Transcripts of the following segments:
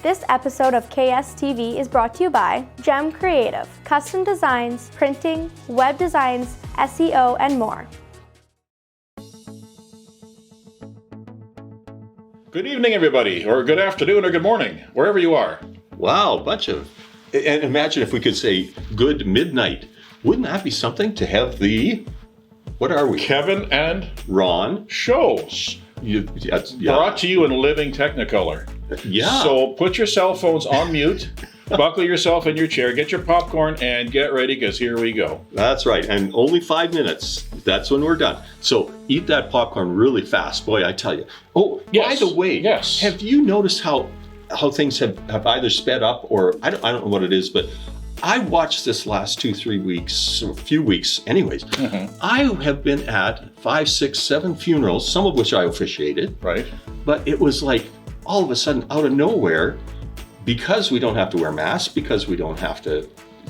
This episode of KSTV is brought to you by Gem Creative, custom designs, printing, web designs, SEO, and more. Good evening, everybody, or good afternoon, or good morning, wherever you are. Wow, bunch of. And imagine if we could say good midnight. Wouldn't that be something to have the, what are we? Kevin and Ron. Shows. Brought to you in living Technicolor. Yeah. So put your cell phones on mute, buckle yourself in your chair, get your popcorn, and get ready, because here we go. That's right. And only 5 minutes. That's when we're done. So eat that popcorn really fast. Boy, I tell you. Oh, yes. By the way, yes. Have you noticed how things have either sped up or, I don't know what it is, but I watched this last 2-3 weeks, or a few weeks anyways. Mm-hmm. I have been at 5, 6, 7 funerals, some of which I officiated. Right. But it was like all of a sudden out of nowhere, because we don't have to wear masks, because we don't have to,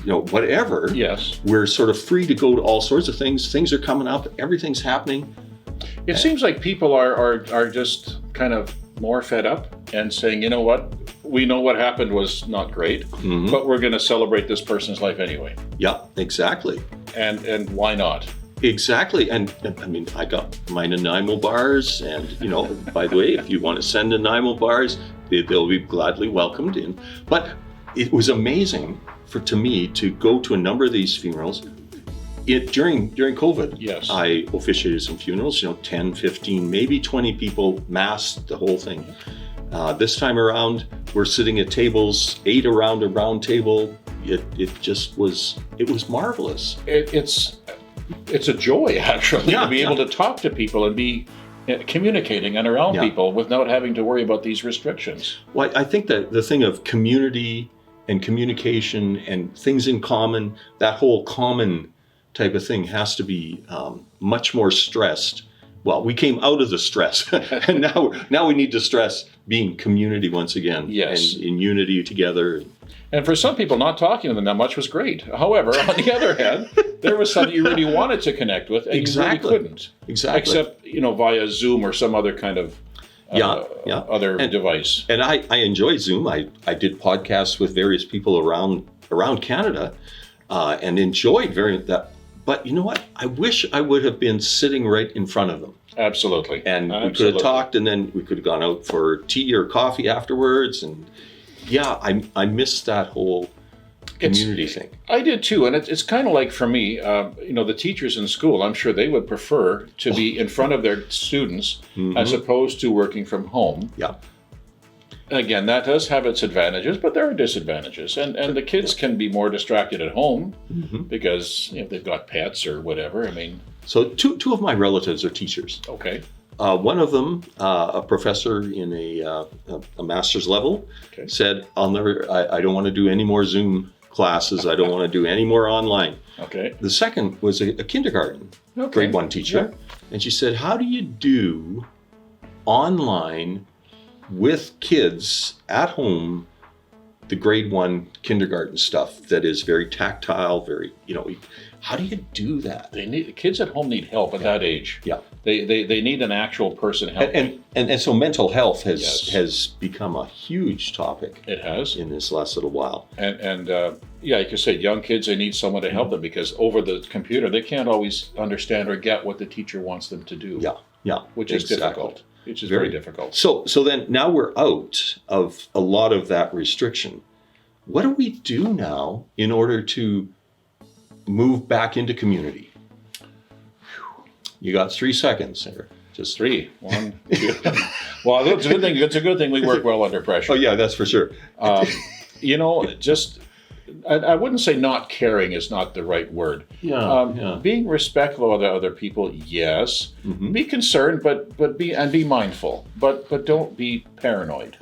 whatever. Yes. We're sort of free to go to all sorts of things. Things are coming up. Everything's happening. It seems like people are just kind of more fed up and saying, you know what? We know what happened was not great, mm-hmm. but we're going to celebrate this person's life anyway. Yeah, exactly. And why not? Exactly. And I mean, I got my Nanaimo bars, and, by the way, if you want to send Nanaimo bars, they'll be gladly welcomed in. But it was amazing to me to go to a number of these funerals. During COVID, yes. I officiated some funerals, 10, 15, maybe 20 people, masked, the whole thing. This time around, we're sitting at tables, 8 around a round table. It was marvelous. It's a joy, actually, to be able to talk to people and be communicating and around people without having to worry about these restrictions. Well, I think that the thing of community and communication and things in common, that whole common type of thing has to be much more stressed. Well, we came out of the stress, and now we need to stress being community once again. Yes. And in unity together. And for some people, not talking to them that much was great. However, on the other hand, there was something you really wanted to connect with, and you really couldn't. Exactly. Except, via Zoom or some other kind of other device. And I enjoy Zoom. I did podcasts with various people around Canada, and enjoyed that. But you know what? I wish I would have been sitting right in front of them. Absolutely. And we could have talked, and then we could have gone out for tea or coffee afterwards. And I missed that whole community thing. I did too. And it's kind of like, for me, the teachers in school, I'm sure they would prefer to be in front of their students mm-hmm. as opposed to working from home. Yeah. Again, that does have its advantages, but there are disadvantages. And the kids can be more distracted at home mm-hmm. because they've got pets or whatever. I mean, so two of my relatives are teachers. Okay. One of them, a professor in a master's level, said, I don't want to do any more Zoom classes. I don't want to do any more online. Okay. The second was a kindergarten, grade 1 teacher. Yeah. And she said, how do you do online with kids at home, the grade 1 kindergarten stuff that is very tactile, very, how do you do that? Kids at home need help at that age. Yeah. They need an actual person helping. And so mental health has become a huge topic. It has. In this last little while. And like you said, young kids, they need someone to help them, because over the computer, they can't always understand or get what the teacher wants them to do. Yeah. Which is difficult. Which is very difficult. So then now we're out of a lot of that restriction. What do we do now in order to move back into community? You got 3 seconds there. Just 3. 1, 2. Well, it's a good thing. It's a good thing we work well under pressure. Oh yeah, that's for sure. I wouldn't say not caring is not the right word. Being respectful of other people, yes. Mm-hmm. Be concerned, but be mindful. But don't be paranoid.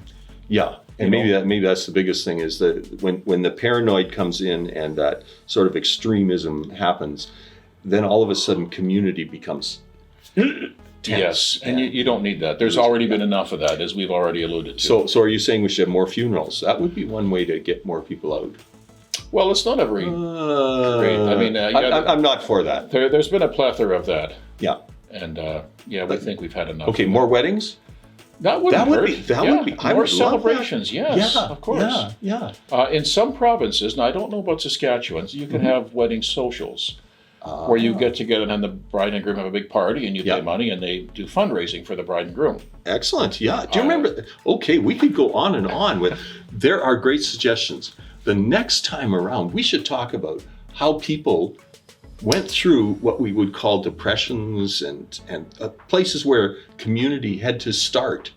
Yeah, and maybe that's the biggest thing, is that when the paranoid comes in and that sort of extremism happens, then all of a sudden community becomes tense. Yes, and you don't need that. There's already been enough of that, as we've already alluded to. So are you saying we should have more funerals? That would be one way to get more people out. Well, it's not every great. I mean, I'm not for that. There's been a plethora of that. Yeah. And we think we've had enough. Okay, more weddings? That wouldn't hurt. That would be. I More would love that. celebrations, yes, Yeah, of course. Yeah. In some provinces, and I don't know about Saskatchewan, you can have wedding socials where you get together and the bride and groom have a big party and you pay money and they do fundraising for the bride and groom. Excellent. Yeah. Do you remember? Okay, we could go on and on with. There are great suggestions. The next time around, we should talk about how people went through what we would call depressions and places where community had to start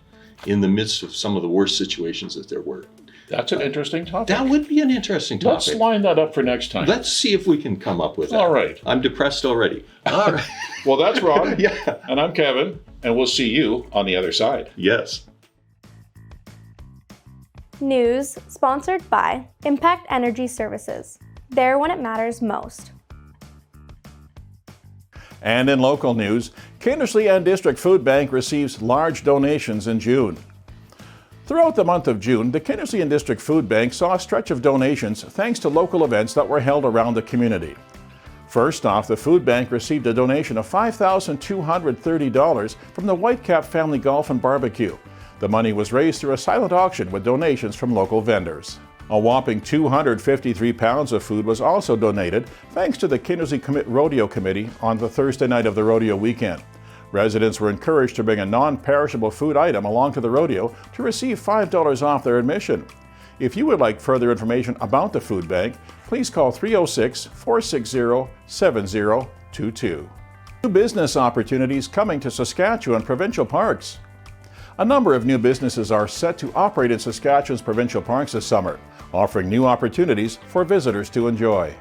in the midst of some of the worst situations that there were. That's an interesting topic. That would be an interesting topic. Let's line that up for next time. Let's see if we can come up with that. All right. I'm depressed already. All right. Well, that's Ron. Yeah. And I'm Kevin, and we'll see you on the other side. Yes. News sponsored by Impact Energy Services. There when it matters most. And in local news, Kindersley and District Food Bank receives large donations in June. Throughout the month of June, the Kindersley and District Food Bank saw a stretch of donations thanks to local events that were held around the community. First off, the food bank received a donation of $5,230 from the Whitecap Family Golf and Barbecue. The money was raised through a silent auction with donations from local vendors. A whopping 253 pounds of food was also donated thanks to the Kindersley Rodeo Committee on the Thursday night of the rodeo weekend. Residents were encouraged to bring a non-perishable food item along to the rodeo to receive $5 off their admission. If you would like further information about the food bank, please call 306-460-7022. New business opportunities coming to Saskatchewan provincial parks. A number of new businesses are set to operate in Saskatchewan's provincial parks this summer, offering new opportunities for visitors to enjoy.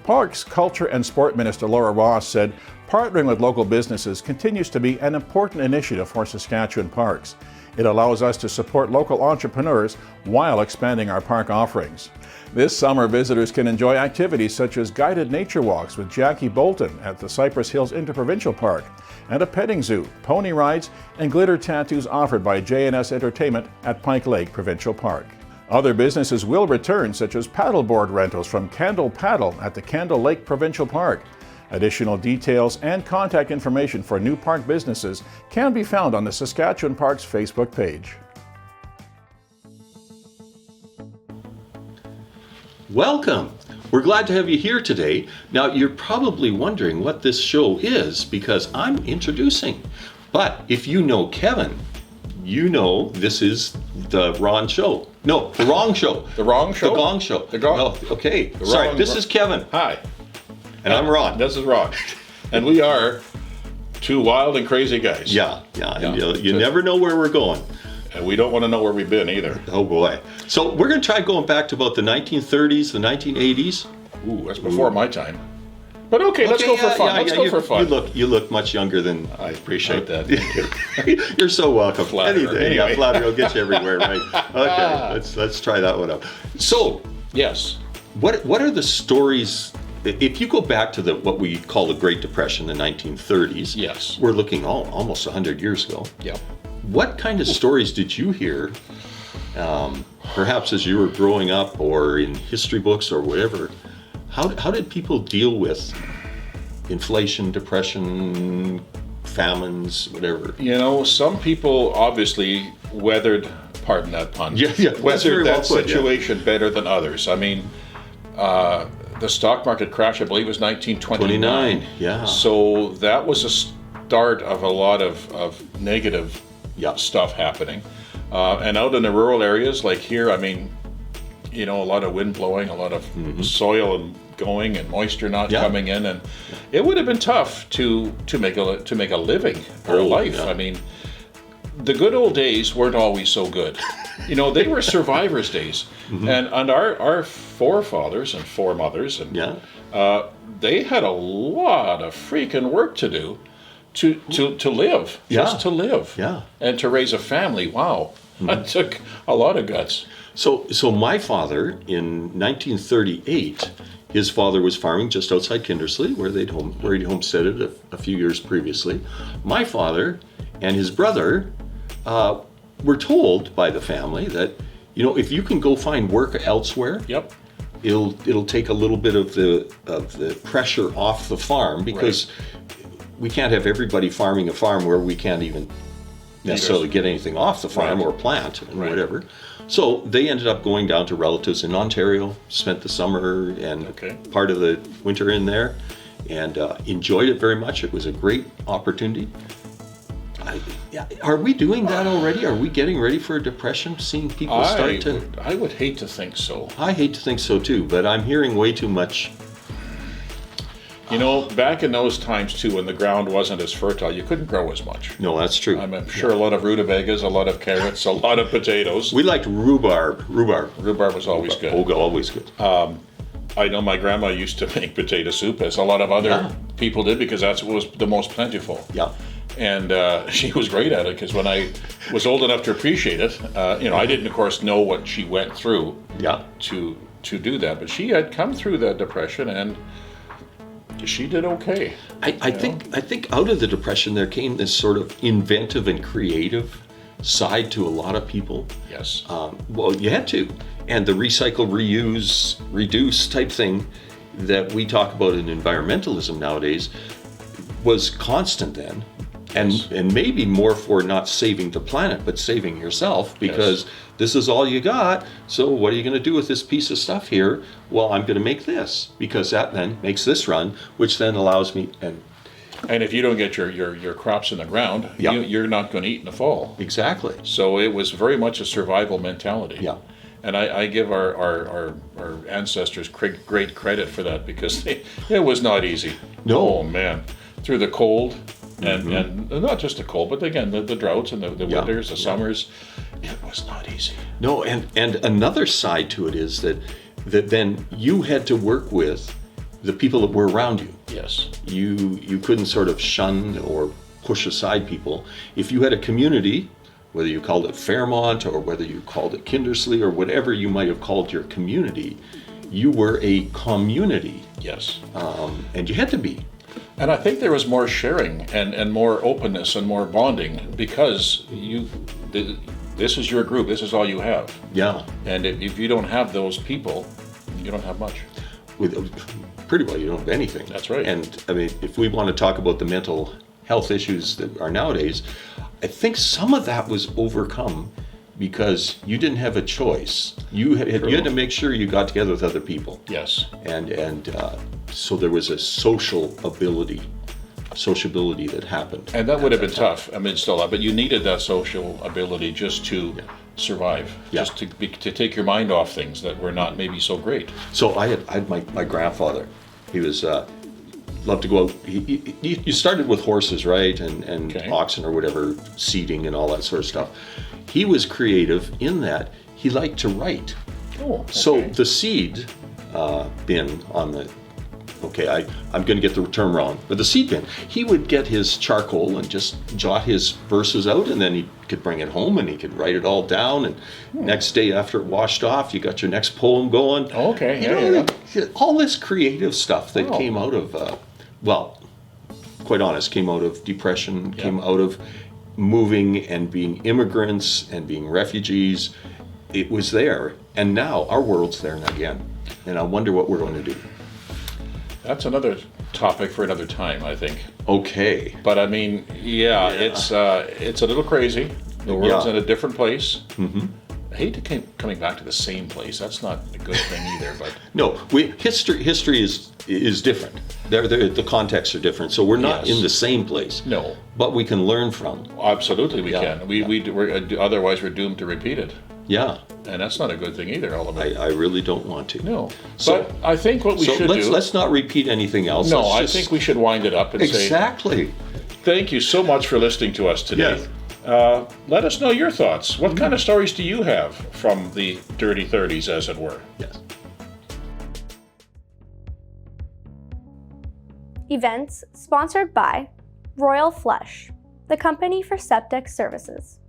Parks, Culture and Sport Minister Laura Ross said partnering with local businesses continues to be an important initiative for Saskatchewan parks. It allows us to support local entrepreneurs while expanding our park offerings. This summer, visitors can enjoy activities such as guided nature walks with Jackie Bolton at the Cypress Hills Interprovincial Park, and a petting zoo, pony rides, and glitter tattoos offered by J&S Entertainment at Pike Lake Provincial Park. Other businesses will return, such as paddleboard rentals from Candle Paddle at the Candle Lake Provincial Park. Additional details and contact information for new park businesses can be found on the Saskatchewan Parks Facebook page. Welcome. We're glad to have you here today. Now, you're probably wondering what this show is because I'm introducing. But if you know Kevin, you know this is the Ron Show. No, the wrong show. The wrong show? The Gong Show. The Gong. No, okay. Sorry, this is Kevin. Hi. And I'm Ron. This is Ron. And we are two wild and crazy guys. Yeah. You never know where we're going. And we don't want to know where we've been either. Oh boy. So we're going to try going back to about the 1930s, the 1980s. Ooh, that's before my time. But okay, let's go for fun. Let's go for fun. You look much younger than I appreciate that. Thank you. You're so welcome. Flatterer. Anyway. Flatterer will get you everywhere, right? Okay, let's try that one out. So, yes. What are the stories? If you go back to what we call the Great Depression, the 1930s, yes, we're looking almost 100 years ago. Yep. What kind of stories did you hear, perhaps as you were growing up or in history books or whatever? How did people deal with inflation, depression, famines, whatever? You know, some people obviously weathered, pardon that pun, weathered that situation better than others. I mean, the stock market crash, I believe, was 1929. Yeah. So that was a start of a lot of negative stuff happening. And out in the rural areas like here, I mean, you know, a lot of wind blowing, a lot of soil and going and moisture not coming in, and it would have been tough to make a living or a life. I mean, the good old days weren't always so good. You know, they were survivors' days, and our forefathers and foremothers, and they had a lot of freaking work to do to live, just to live, and to raise a family. Wow, that took a lot of guts. So my father, in 1938, his father was farming just outside Kindersley, where he'd homesteaded a few years previously. My father and his brother were told by the family that, you know, if you can go find work elsewhere, it'll take a little bit of the pressure off the farm, because we can't have everybody farming a farm where we can't even necessarily get anything off the farm or plant and whatever. So they ended up going down to relatives in Ontario, spent the summer and part of the winter in there, and enjoyed it very much. It was a great opportunity. Are we doing that already? Are we getting ready for a depression? Seeing people start to... I would hate to think so. I hate to think so too, but I'm hearing way too much. You know, back in those times too, when the ground wasn't as fertile, you couldn't grow as much. No, that's true. I'm sure a lot of rutabagas, a lot of carrots, a lot of potatoes. We liked rhubarb. Rhubarb was always good. Oh, always good. I know my grandma used to make potato soup, as a lot of other people did, because that's what was the most plentiful. Yeah. And she was great at it, because when I was old enough to appreciate it, I didn't, of course, know what she went through to do that. But she had come through that depression, and she did okay. I think out of the depression there came this sort of inventive and creative side to a lot of people. Yes. Well, you had to. And the recycle, reuse, reduce type thing that we talk about in environmentalism nowadays was constant then. And maybe more for not saving the planet, but saving yourself, because this is all you got. So what are you going to do with this piece of stuff here? Well, I'm going to make this, because that then makes this run, which then allows me. And if you don't get your crops in the ground, you're not going to eat in the fall. Exactly. So it was very much a survival mentality. Yeah. And I give our ancestors great credit for that, because it was not easy. No. Oh man, through the cold. And not just the cold, but again, the droughts and the winters, the summers, it was not easy. No, and another side to it is that then you had to work with the people that were around you. Yes. You couldn't sort of shun or push aside people. If you had a community, whether you called it Fairmont or whether you called it Kindersley or whatever you might have called your community, you were a community. Yes. And you had to be. And I think there was more sharing and more openness and more bonding, because this is your group, this is all you have. Yeah. And if you don't have those people, you don't have much. Pretty well, you don't have anything. That's right. And I mean, if we want to talk about the mental health issues that are nowadays, I think some of that was overcome because you didn't have a choice. You had to make sure you got together with other people. Yes. And so there was a sociability that happened. And that would have been tough. I mean, still, but you needed that social ability just to survive, just to take your mind off things that were not maybe so great. So I had my grandfather. He was loved to go out. You started with horses, right, and oxen or whatever, seeding and all that sort of stuff. He was creative in that he liked to write. Oh, okay. So the seed bin on the, I'm going to get the term wrong, but the seed bin, he would get his charcoal and just jot his verses out, and then he could bring it home and he could write it all down, and next day after it washed off, you got your next poem going. Okay, all this creative stuff that came out of, quite honest, came out of depression, came out of moving and being immigrants and being refugees. It was there, and now our world's there again, and I wonder what we're going to do. That's another topic for another time, I think. Okay. But I mean, it's a little crazy. The world's in a different place. Mm-hmm. I hate to keep coming back to the same place. That's not a good thing either. But no, history is different. The contexts are different, so we're not in the same place. No, but we can learn from. Absolutely, we can. We're otherwise we're doomed to repeat it. Yeah. And that's not a good thing either, all of it. I really don't want to. No. But I think what we should do... Let's not repeat anything else. No, I think we should wind it up and say... Exactly. Thank you so much for listening to us today. Yes. Let us know your thoughts. What kind of stories do you have from the dirty 30s, as it were? Yes. Events sponsored by Royal Flush, the company for septic services.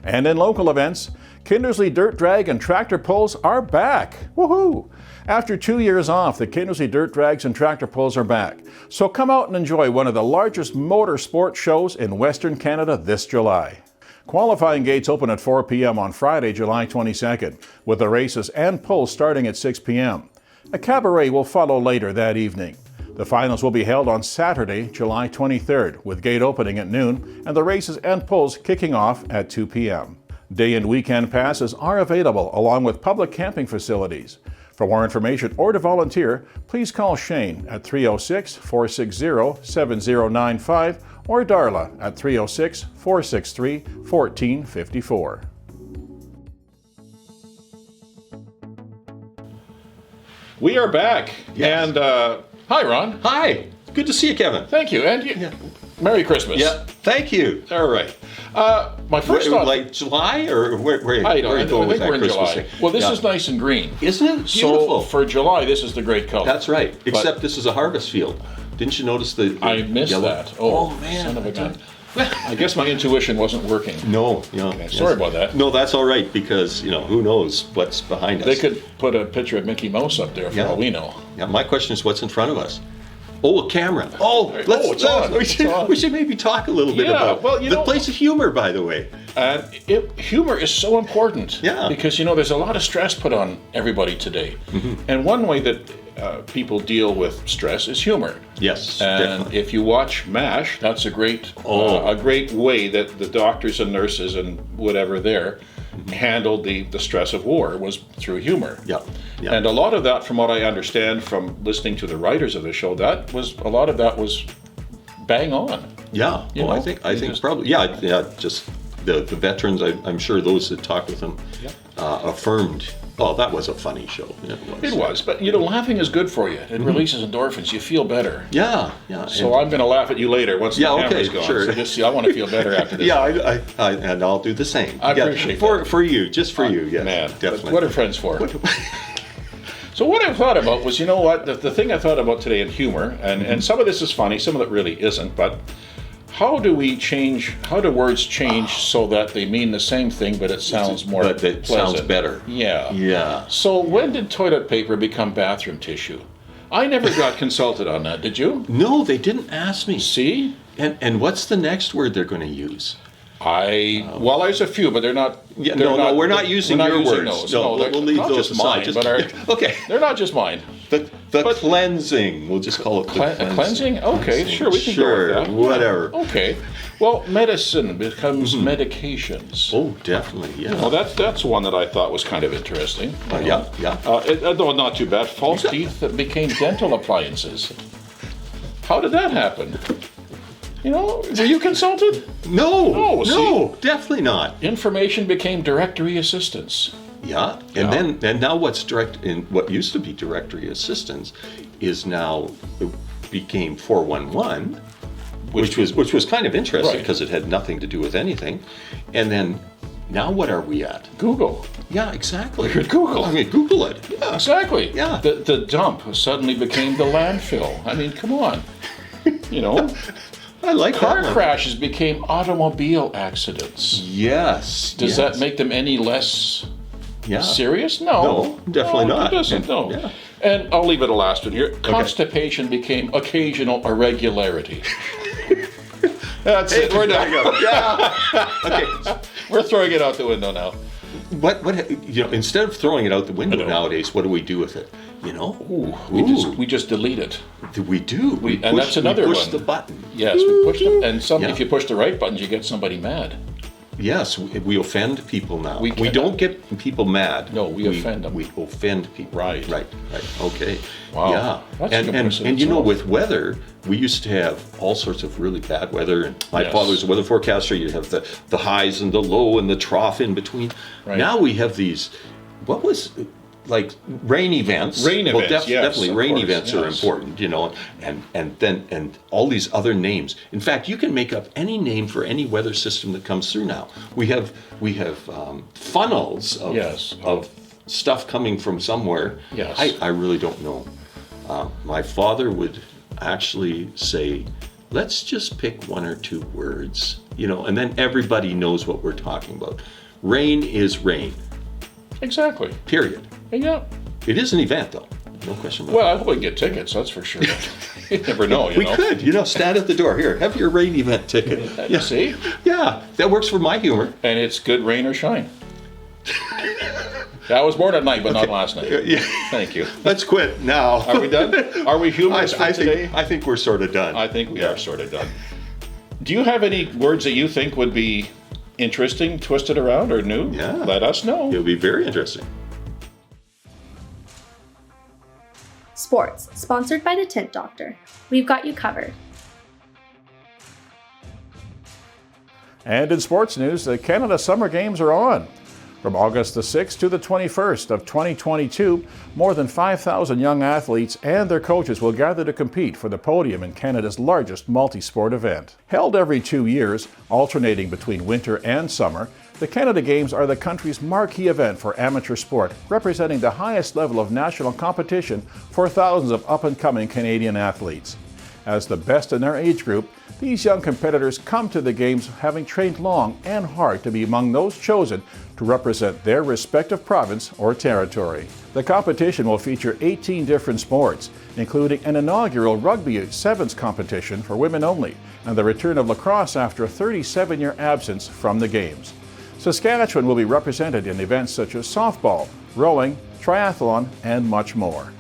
And in local events, Kindersley Dirt Drag and Tractor Pulls are back. Woohoo! After 2 years off, the Kindersley Dirt Drags and Tractor Pulls are back. So come out and enjoy one of the largest motorsport shows in Western Canada this July. Qualifying gates open at 4 p.m. on Friday, July 22nd, with the races and pulls starting at 6 p.m. A cabaret will follow later that evening. The finals will be held on Saturday, July 23rd, with gate opening at noon and the races and pulls kicking off at 2 p.m. Day and weekend passes are available along with public camping facilities. For more information or to volunteer, please call Shane at 306-460-7095 or Darla at 306-463-1454. We are back. Yes. And hi, Ron. Hi. Good to see you, Kevin. Thank you. And you, Merry Christmas. Yeah. Thank you. All right. My first thought, like July or where I don't. are you going I with think we're that in Christmas July. thing? Well, this Yeah. is nice and green. Isn't it beautiful? So for July, this is the great color. That's right. Except this is a harvest field. Didn't you notice the I missed yellow? that. Oh, man. Son of a gun. I guess my intuition wasn't working. No, Sorry about that. No, that's all right because who knows what's behind us. They could put a picture of Mickey Mouse up there for all we know. Yeah, my question is what's in front of us? Oh, a camera. Oh, it's on. We should maybe talk a little bit about the place of humor, by the way. And humor is so important. Yeah. Because, there's a lot of stress put on everybody today. And one way that people deal with stress is humor. Yes, And definitely. if you watch MASH, that's a great way that the doctors and nurses and whatever there handled the stress of war was through humor. Yeah. And a lot of that, from what I understand from listening to the writers of the show, a lot of that was bang on. Yeah. I think probably. Yeah. Just the veterans. I'm sure those that talked with them affirmed. Oh, that was a funny show. It was, but laughing is good for you. It releases endorphins. You feel better. Yeah. So I'm going to laugh at you later once the camera's gone. Sure. So just see, I want to feel better after this. Yeah, and I'll do the same. I appreciate that. For you, just for you. Yeah, Man, definitely. what are friends for? So what I thought about was, the thing I thought about today in humor, and some of this is funny, some of it really isn't, but how do words change so that they mean the same thing, but it sounds more pleasant? Sounds better. Yeah. Yeah. So when did toilet paper become bathroom tissue? I never got consulted on that, did you? No, they didn't ask me. See? And what's the next word they're going to use? There's a few, but they're not. Yeah, we're not using your words. Those. No, we'll leave not those just aside. mine, Okay. They're not just mine. The cleansing. We'll just call it cleansing. Okay, sure, we can go with that. Whatever. Okay. Well, medicine becomes medications. Oh, definitely. Yeah. Well, that's one that I thought was kind of interesting. Yeah. No, not too bad. False teeth that became dental appliances. How did that happen? Were you consulted? No, see? definitely not. Information became directory assistance. Yeah, and now what used to be directory assistance is now became 411, which was kind of interesting because it had nothing to do with anything. And then now what are we at? Google. Yeah, exactly. We're at Google. I mean, Google it. Yeah. Exactly. Yeah. The dump suddenly became the landfill. I mean, come on. I like car that one. crashes became automobile accidents. Yes. Does that make them any less serious? No, definitely not. It doesn't, no. Yeah. And I'll leave it a last one here. Constipation became occasional irregularity. That's it. We're done. Yeah. Okay. We're throwing it out the window now. What instead of throwing it out the window nowadays, what do we do with it? We just delete it. We do. And that's another one. We push the button. Yes, we push them. And if you push the right buttons, you get somebody mad. Yes, we offend people now. We cannot. don't get people mad. No, we offend them. We offend people. Right. Okay. Wow. Yeah. That's and with weather, we used to have all sorts of really bad weather. And my father was a weather forecaster. You'd have the highs and the low and the trough in between. Right. Now we have these. What was like rain events? Definitely rain events are important, and all these other names. In fact, you can make up any name for any weather system that comes through now. We have funnels of stuff coming from somewhere. Yes. I really don't know. My father would actually say, let's just pick one or two words, and then everybody knows what we're talking about. Rain is rain. Exactly. Period. Yeah. It is an event, though. No question about it. Well, I hope we can get tickets, that's for sure. You never know, We could, stand at the door. Here, have your rain event ticket. Yeah. See? Yeah, that works for my humor. And it's good rain or shine. I was born at night, but not last night. Yeah. Thank you. Let's quit now. Are we done? Are we humorous for today? I think we're sort of done. I think we are sort of done. Do you have any words that you think would be interesting, twisted around, or new? Yeah. Let us know. It'll be very interesting. Sports, sponsored by the Tint Doctor. We've got you covered. And in sports news, the Canada Summer Games are on. From August the 6th to the 21st of 2022, more than 5,000 young athletes and their coaches will gather to compete for the podium in Canada's largest multi-sport event. Held every 2 years, alternating between winter and summer, the Canada Games are the country's marquee event for amateur sport, representing the highest level of national competition for thousands of up-and-coming Canadian athletes. As the best in their age group, these young competitors come to the Games having trained long and hard to be among those chosen to represent their respective province or territory. The competition will feature 18 different sports, including an inaugural Rugby Sevens competition for women only, and the return of lacrosse after a 37-year absence from the Games. Saskatchewan will be represented in events such as softball, rowing, triathlon, and much more.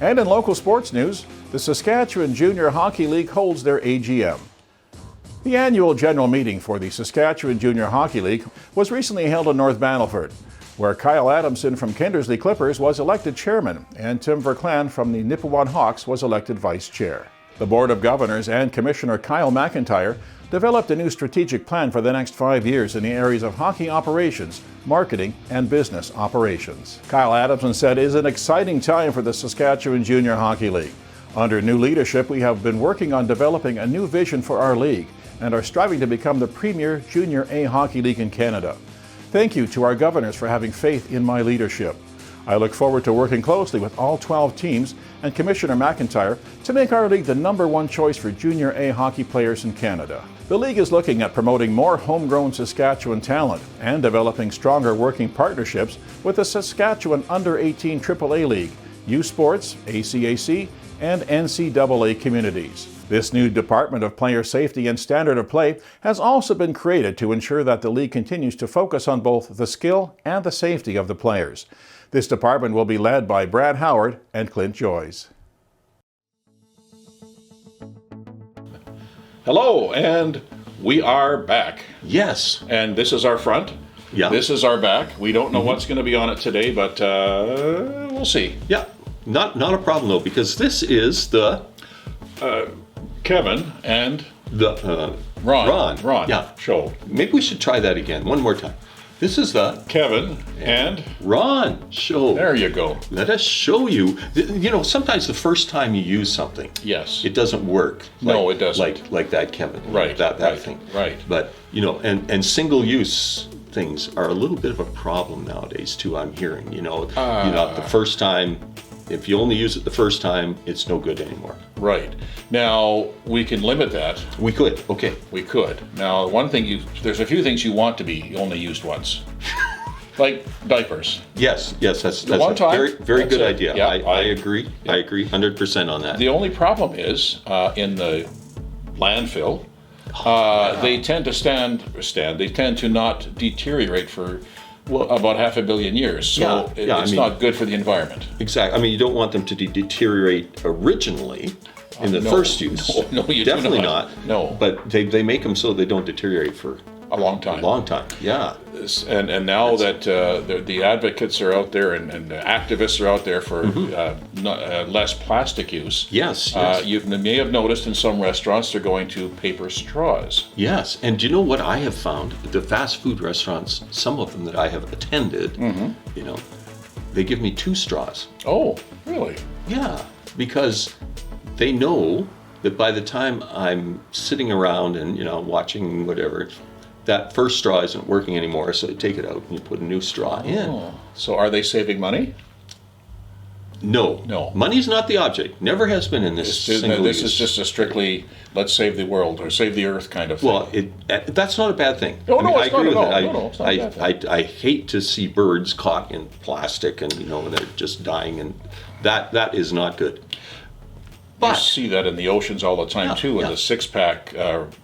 And in local sports news, the Saskatchewan Junior Hockey League holds their AGM. The annual general meeting for the Saskatchewan Junior Hockey League was recently held in North Battleford, where Kyle Adamson from Kindersley Clippers was elected chairman and Tim Verclan from the Nipawin Hawks was elected vice chair. The Board of Governors and Commissioner Kyle McIntyre developed a new strategic plan for the next 5 years in the areas of hockey operations, marketing, and business operations. Kyle Adamson said it is an exciting time for the Saskatchewan Junior Hockey League. Under new leadership, we have been working on developing a new vision for our league and are striving to become the premier Junior A hockey league in Canada. Thank you to our governors for having faith in my leadership. I look forward to working closely with all 12 teams and Commissioner McIntyre to make our league the #1 choice for Junior A hockey players in Canada. The league is looking at promoting more homegrown Saskatchewan talent and developing stronger working partnerships with the Saskatchewan Under-18 AAA League, U Sports, ACAC, and NCAA communities. This new Department of Player Safety and Standard of Play has also been created to ensure that the league continues to focus on both the skill and the safety of the players. This department will be led by Brad Howard and Clint Joyce. Hello, and we are back. Yes. And this is our front. Yeah. This is our back. We don't know what's going to be on it today, but we'll see. Yeah. Not a problem though, because this is the Kevin and the Ron. Yeah. Show. Maybe we should try that again one more time. This is the Kevin and Ron show. There you go. Let us show you. You know, sometimes the first time you use something, Yes. it doesn't work. No, it doesn't. Like that, Kevin. Right. That right, thing. Right. But you know, and single use things are a little bit of a problem nowadays too. I'm hearing. You know, the first time. If you only use it the first time, it's no good anymore. Right. Now, we can limit that. We could. Okay. We could. Now, there's a few things you want to be only used once. Like diapers. Yes, that's one a time, very that's good it. idea. Yeah, I agree. I agree 100% on that. The only problem is in the landfill, they tend to not deteriorate for about 500 million years. So it's not good for the environment. Exactly. I mean, you don't want them to deteriorate originally in the first use. No, you definitely do not. No. But they make them so they don't deteriorate for a long time. A long time. Yeah. And now that the advocates are out there and the activists are out there for less plastic use. Yes. You may have noticed in some restaurants they're going to paper straws. Yes. And do you know what I have found? The fast food restaurants, some of them that I have attended, you know, they give me 2 straws. Oh, really? Yeah. Because they know that by the time I'm sitting around and, you know, watching whatever, that first straw isn't working anymore, so you take it out and you put a new straw in. So are they saving money? No. Money's not the object. Never has been in this single This use. is just a strictly let's save the world or save the earth kind of thing. Well, that's not a bad thing. No, I agree with not it. at all. It's not a bad thing. I hate to see birds caught in plastic and, you know, they're just dying, and that is not good. You But see that in the oceans all the time too, in the 6-pack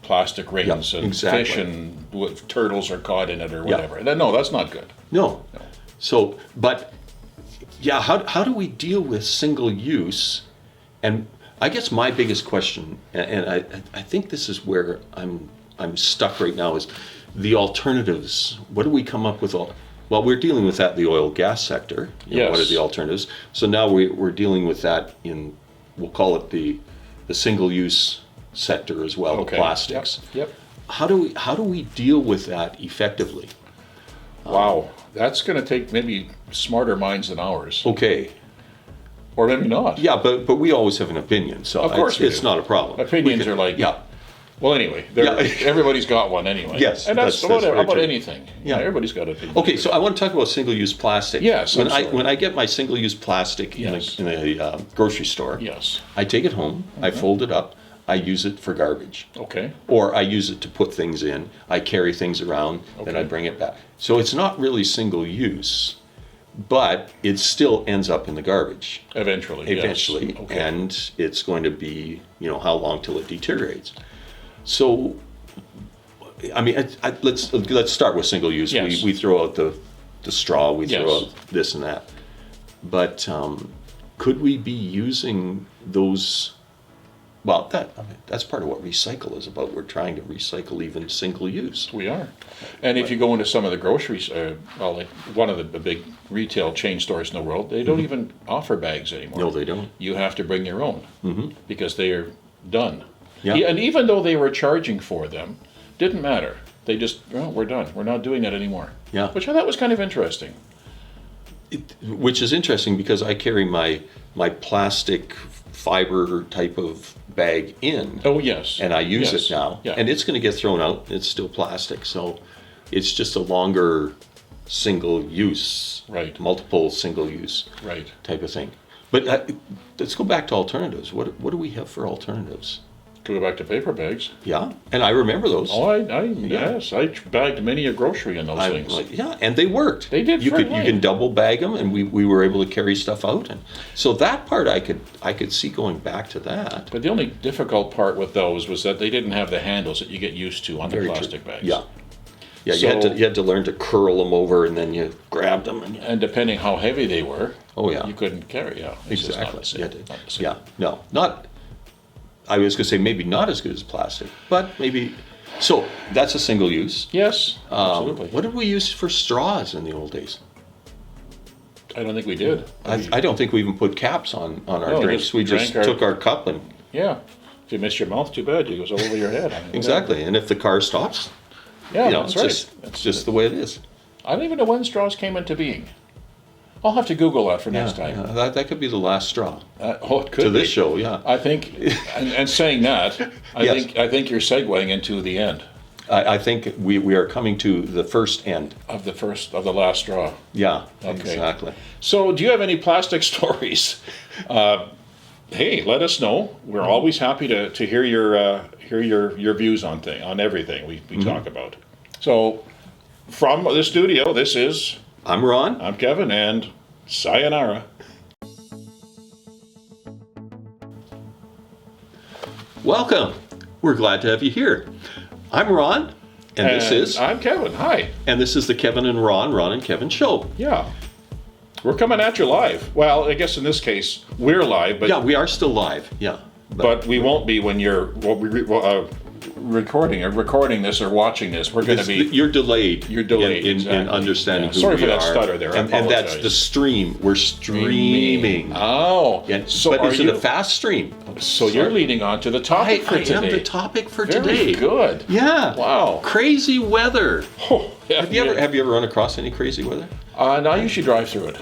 plastic rings and exactly. fish and turtles are caught in it or whatever. No, that's not good. No. So, but yeah, how do we deal with single use? And I guess my biggest question, and I think this is where I'm stuck right now, is the alternatives. What do we come up with? Well, we're dealing with that in the oil gas sector. Yes. What are the alternatives? So now we're dealing with that in, we'll call it the single use sector as well, Okay. the plastics. Yep. How do we deal with that effectively? Wow, that's going to take maybe smarter minds than ours, Okay. or maybe not. Yeah, but we always have an opinion, so Of course we it's do. not a problem. Opinions are like, yeah. Well, anyway, Yeah. everybody's got one anyway. Yes, and that's that's very about true. anything. Yeah. Everybody's got opinions. Okay, so I want to talk about single-use plastic. Yes, I'm sorry. When I get my single-use plastic Yes. in a grocery store, Yes. I take it home, I fold it up, I use it for garbage. Okay. Or I use it to put things in, I carry things around, then I Okay. bring it back. So it's not really single use, but it still ends up in the garbage Eventually. yes. eventually, Okay. and it's going to be, how long till it deteriorates. So, I mean, let's start with single use. Yes. We throw out the straw, we throw Yes. out this and that, but could we be using those? Well, that's part of what recycle is about. We're trying to recycle even single use. We are. And if you go into some of the groceries, like one of the big retail chain stores in the world, they don't even offer bags anymore. No, they don't. You have to bring your own because they are done. Yeah. And even though they were charging for them, didn't matter. They just, we're done. We're not doing that anymore. Yeah. Which I thought was kind of interesting. Which is interesting because I carry my plastic fiber type of bag in. Oh, yes. And I use Yes. it now. Yeah. And it's going to get thrown out. It's still plastic. So it's just a longer single use, Right. multiple single use Right. type of thing. But let's go back to alternatives. What do we have for alternatives? To go back to paper bags. Yeah. And I remember those. Oh, yes. I bagged many a grocery in those things. Yeah, and they worked. They did You very you well. can double bag them, and we were able to carry stuff out, and so that part I could see going back to that. But the only difficult part with those was that they didn't have the handles that you get used to on the Very true. plastic bags. Yeah, yeah. So- you had to learn to curl them over, and then you grabbed them, and And depending how heavy they were, oh yeah, you couldn't carry. Yeah, it's just not exactly. the same. You had to- Not the same. yeah, no, not. I was going to say maybe not as good as plastic, but maybe. So that's a single use. Yes, absolutely. What did we use for straws in the old days? I don't think we did. I don't think we even put caps on our No, drinks. just We just drank our- took our cup and Yeah. If you miss your mouth, too bad. It goes all over your head. I mean, exactly. And if the car stops, Yeah, that's that's right. It's just the way it is. I don't even know when straws came into being. I'll have to Google that for next time. Yeah, that could be the last straw It could to be. this show. Yeah, I think, and saying that, Yes. I think you're segueing into the end I think we are coming to the first end. of the last straw. Yeah, Okay. exactly. So, do you have any plastic stories? Hey, let us know. We're always happy to hear your views on everything we talk about. So, from the studio, this is I'm Ron. I'm Kevin, and sayonara. Welcome. We're glad to have you here. I'm Ron, and this is I'm Kevin. Hi. the Kevin and Ron and Kevin show. Yeah. We're coming at you live. Well, I guess in this case we're live, but Yeah, we are still live. Yeah, but we won't be when you're recording this or watching this. We're going to be. You're delayed. You're delayed, in exactly. understanding Yeah. who Sorry we for that are. stutter there. I And that's apologize. the stream. We're streaming. Oh, Yeah, so but are is you? it a fast stream? So you're leading on to the topic for I today. am the topic for Very today. good. Yeah. Wow. Crazy weather. Oh, yeah, Have you ever run across any crazy weather? No, I usually drive through it.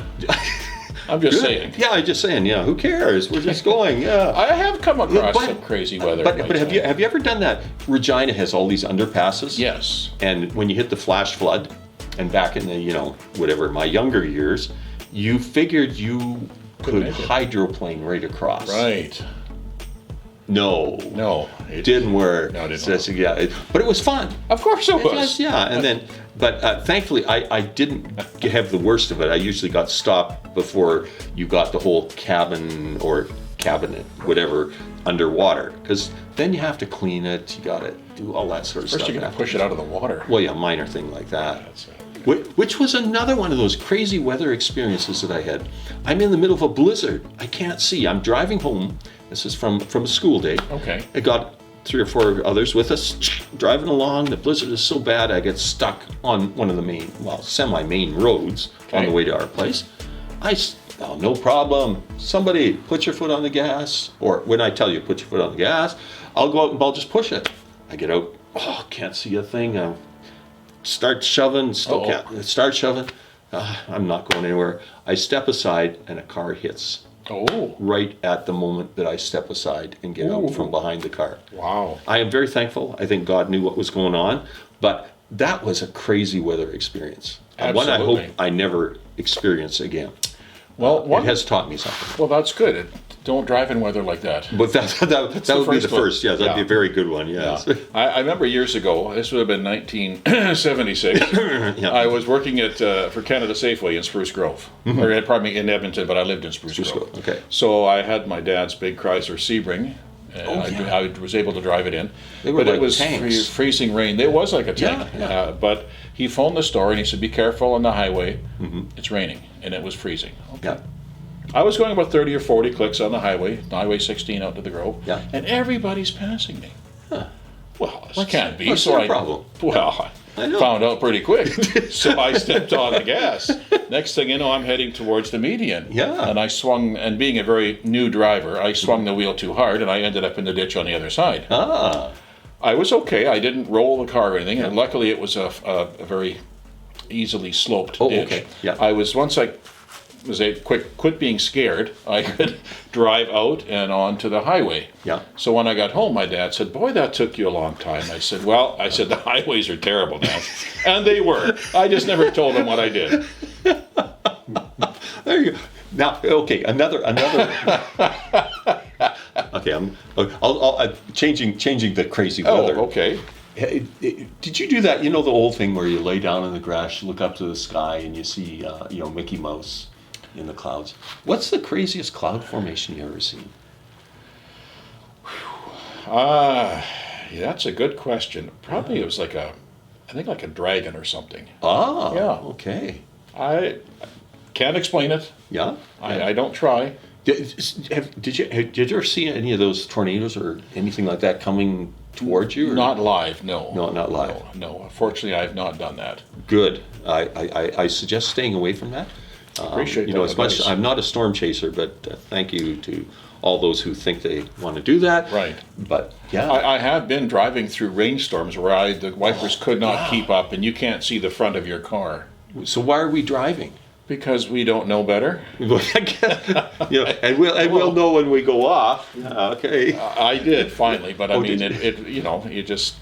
I'm just saying. Yeah, I'm just saying. Yeah, who cares? We're just going. Yeah. I have come across But- some crazy weather. But like have that. you ever done that? Regina has all these underpasses. Yes. And when you hit the flash flood, and back in the whatever my younger years, you figured you could make it. hydroplane right across. Right. No. No. It didn't work. No, it didn't work. Yeah, but it was fun. Of course it was. Yes, yeah, and then, but thankfully, I didn't have the worst of it. I usually got stopped before you got the whole cabin or cabinet, whatever, underwater, because then you have to clean it. You got to do all that sort of First, stuff. you're going to push it out of the water. Well, yeah, minor thing like that. That's it. Which was another one of those crazy weather experiences that I had. I'm in the middle of a blizzard. I can't see. I'm driving home. This is from a school day. Okay. I got 3 or 4 others with us, driving along. The blizzard is so bad, I get stuck on one of the semi-main roads on the way to our place. No problem. Somebody put your foot on the gas, or when I tell you put your foot on the gas, I'll go out and I'll just push it. I get out, can't see a thing. Start shoving, still can't. Start shoving. I'm not going anywhere. I step aside and a car hits. Right at the moment that I step aside and get out from behind the car. Wow. I am very thankful. I think God knew what was going on, but that was a crazy weather experience. And one I hope I never experience again. Well, it has taught me something. Well, that's good. Don't drive in weather like that. But that would be the first. Yeah, that'd be a very good one. Yes. Yeah. I remember years ago. This would have been 1976. I was working for Canada Safeway in Spruce Grove, or probably in Edmonton, but I lived in Spruce Grove. Okay. So I had my dad's big Chrysler Sebring. I was able to drive it in. But it was freezing rain. It was like a tank. But he phoned the store and he said, "Be careful on the highway. It's raining," and it was freezing. Okay. Yeah. I was going about 30 or 40 clicks on the Highway 16 out to the Grove, and everybody's passing me. Well, this can't be. What's so your problem? Well, I found out pretty quick. So I stepped on the gas. Next thing you know, I'm heading towards the median. Yeah. And I swung, and being a very new driver, I swung the wheel too hard, and I ended up in the ditch on the other side. I was okay. I didn't roll the car or anything, and luckily it was a very easily sloped ditch. Okay. Yeah. Once I was quit being scared, I could drive out and onto the highway. Yeah. So when I got home, my dad said, "Boy, that took you a long time." I said, the highways are terrible now. And they were. I just never told him what I did. There you go. Now, okay, another. Okay, I'll changing the crazy weather. Oh, okay. Did you do that? You know the old thing where you lay down in the grass, you look up to the sky, and you see, Mickey Mouse in the clouds. What's the craziest cloud formation you ever seen? That's a good question. Probably it was like a dragon or something. Yeah. Okay. I can't explain it. Yeah. I don't try. Did you ever see any of those tornadoes or anything like that coming towards you? Or? Not live, no. No, not live. No. Unfortunately, I have not done that. Good. I suggest staying away from that. Appreciate that. As much. I'm not a storm chaser, but thank you to all those who think they want to do that. Right. But yeah, I have been driving through rainstorms where the wipers could not keep up, and you can't see the front of your car. So why are we driving? Because we don't know better. And we'll know when we go off. Okay. I did finally, but I mean, you just.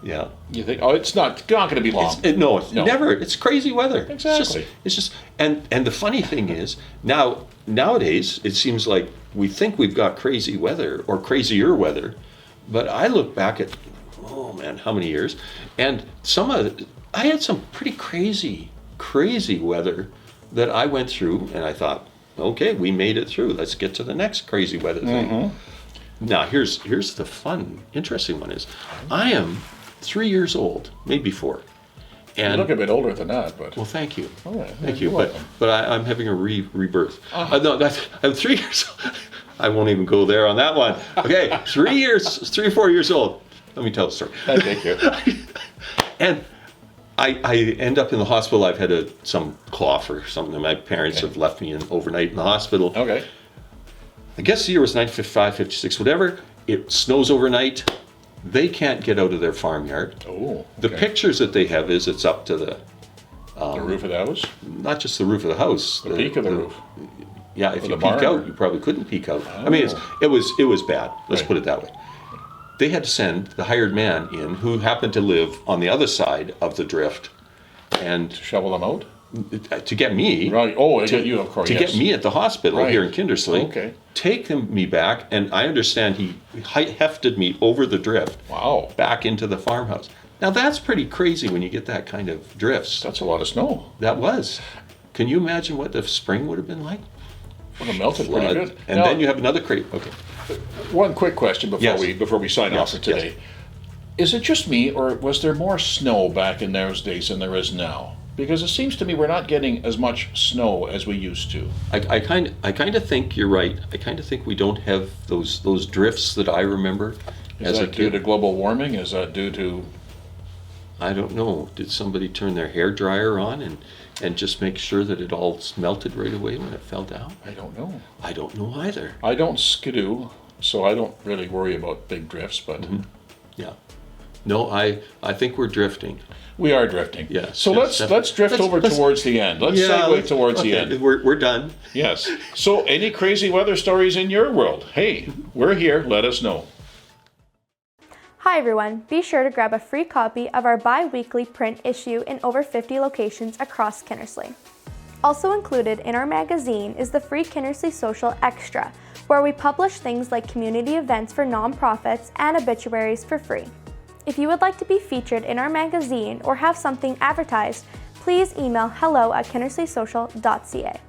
Yeah. You think, it's not going to be long. It's never. It's crazy weather. Exactly. It's just and the funny thing is nowadays it seems like we think we've got crazy weather or crazier weather, but I look back at how many years, and I had some pretty crazy weather that I went through, and I thought, okay, we made it through. Let's get to the next crazy weather thing. Now here's the fun, interesting one is, I am 3 years old, maybe 4. And you look a bit older than that, but well, thank you, right. Thank you. But I'm having a rebirth. No, I'm 3 years old. I won't even go there on that one. Okay, 3 or 4 years old. Let me tell the story. Thank you. And I end up in the hospital. I've had some cough or something. My parents have left me overnight in the hospital. Okay. I guess the year was 1955, 56, whatever. It snows overnight. They can't get out of their farmyard. Oh. Okay. The pictures that they have is it's up to the roof of the house? Not just the roof of the house. The peak of the roof. Yeah, if you peek out, you probably couldn't peek out. I mean, it was bad. Let's put it that way. They had to send the hired man in who happened to live on the other side of the drift, and to shovel them out. To get me, right? Oh, to get you, of course. To get me at the hospital here in Kindersley. Okay. Take me back, and I understand he hefted me over the drift. Wow. Back into the farmhouse. Now that's pretty crazy when you get that kind of drifts. That's a lot of snow. That was. Can you imagine what the spring would have been like? Well, it melted pretty good. And then you have another crate. Okay. One quick question before we sign off for today. Yes. Is it just me, or was there more snow back in those days than there is now? Because it seems to me we're not getting as much snow as we used to. I kind of think you're right. I kind of think we don't have those drifts that I remember Is that due to global warming? Is that due to... I don't know. Did somebody turn their hair dryer on and just make sure that it all melted right away when it fell down? I don't know. I don't know either. I don't skidoo, so I don't really worry about big drifts, but... Yeah. No, I think we're drifting. We are drifting. Yes. So let's drift towards the end. Let's segue towards the end. We're done. Yes. So any crazy weather stories in your world? Hey, we're here. Let us know. Hi everyone, be sure to grab a free copy of our bi-weekly print issue in over 50 locations across Kinnersley. Also included in our magazine is the free Kinnersley Social Extra, where we publish things like community events for nonprofits and obituaries for free. If you would like to be featured in our magazine or have something advertised, please email hello@kinnersleysocial.ca.